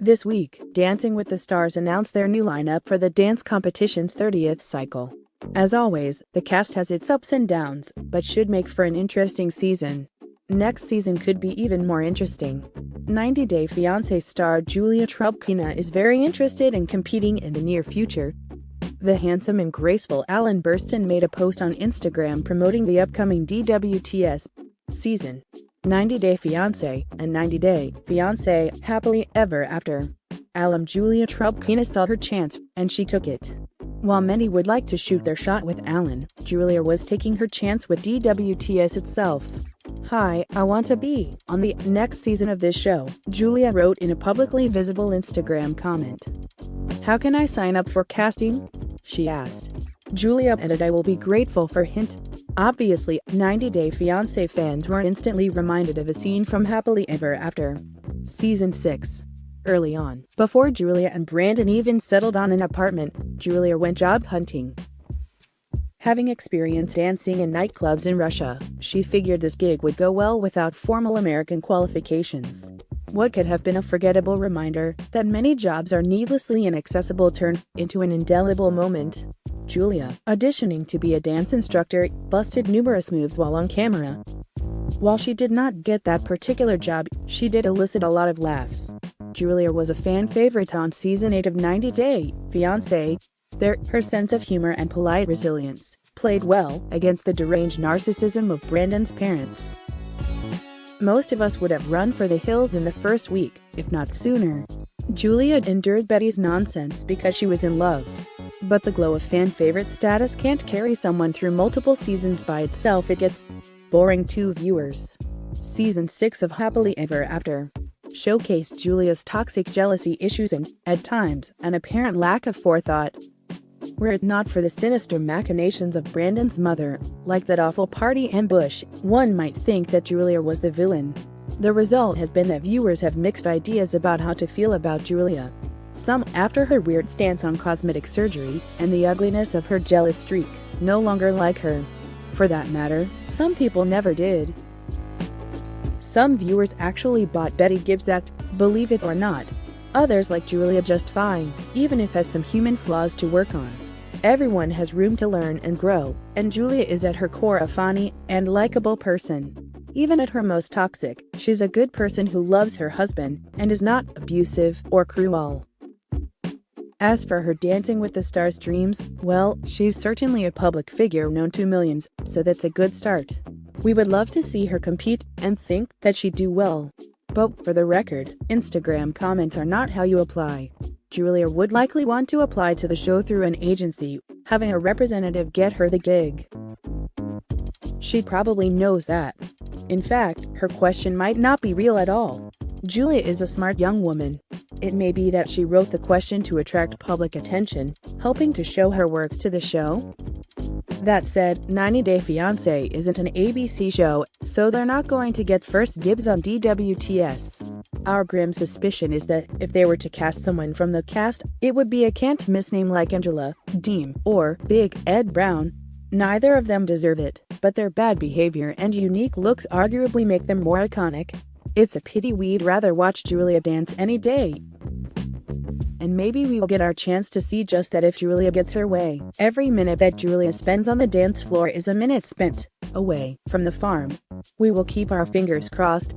This week, Dancing with the Stars announced their new lineup for the dance competition's 30th cycle. As always, the cast has its ups and downs, but should make for an interesting season. Next season could be even more interesting. 90 Day Fiancé star Julia Trubkina is very interested in competing in the near future. The handsome and graceful Alan Burstyn made a post on Instagram promoting the upcoming DWTS season. 90 Day Fiancé and 90 Day Fiancé Happily Ever After. Julia Trubkina saw her chance, and she took it. While many would like to shoot their shot with Alan, Julia was taking her chance with DWTS itself. "Hi, I want to be on the next season of this show," Julia wrote in a publicly visible Instagram comment. "How can I sign up for casting?" she asked. Julia added, "I will be grateful for hint." Obviously, 90 Day Fiancé fans were instantly reminded of a scene from Happily Ever After Season 6. Early on, before Julia and Brandon even settled on an apartment, Julia went job hunting. Having experience dancing in nightclubs in Russia, she figured this gig would go well without formal American qualifications. What could have been a forgettable reminder that many jobs are needlessly inaccessible turned into an indelible moment. Julia, auditioning to be a dance instructor, busted numerous moves while on camera. While she did not get that particular job, she did elicit a lot of laughs. Julia was a fan favorite on Season 8 of 90 Day Fiancé. Her sense of humor and polite resilience played well against the deranged narcissism of Brandon's parents. Most of us would have run for the hills in the first week, if not sooner. Julia endured Betty's nonsense because she was in love. But the glow of fan favorite status can't carry someone through multiple seasons by itself. It gets boring to viewers. Season 6 of Happily Ever After showcased Julia's toxic jealousy issues and, at times, an apparent lack of forethought. Were it not for the sinister machinations of Brandon's mother, like that awful party ambush, one might think that Julia was the villain. The result has been that viewers have mixed ideas about how to feel about Julia. Some, after her weird stance on cosmetic surgery and the ugliness of her jealous streak, no longer like her. For that matter, some people never did. Some viewers actually bought Betty Gibbs' act, believe it or not. Others like Julia just fine, even if has some human flaws to work on. Everyone has room to learn and grow, and Julia is at her core a funny and likable person. Even at her most toxic, she's a good person who loves her husband and is not abusive or cruel. As for her Dancing with the Stars dreams, well, she's certainly a public figure known to millions, so that's a good start. We would love to see her compete and think that she'd do well. But for the record, Instagram comments are not how you apply. Julia would likely want to apply to the show through an agency, having a representative get her the gig. She probably knows that. In fact, her question might not be real at all. Julia is a smart young woman. It may be that she wrote the question to attract public attention, hoping to show her work to the show. That said, 90 Day Fiancé isn't an ABC show, so they're not going to get first dibs on DWTS. Our grim suspicion is that if they were to cast someone from the cast, it would be a can't-miss name like Angela, Deem, or Big Ed Brown. Neither of them deserve it, but their bad behavior and unique looks arguably make them more iconic. It's a pity we'd rather watch Julia dance any day. And maybe we will get our chance to see just that if Julia gets her way. Every minute that Julia spends on the dance floor is a minute spent away from the farm. We will keep our fingers crossed.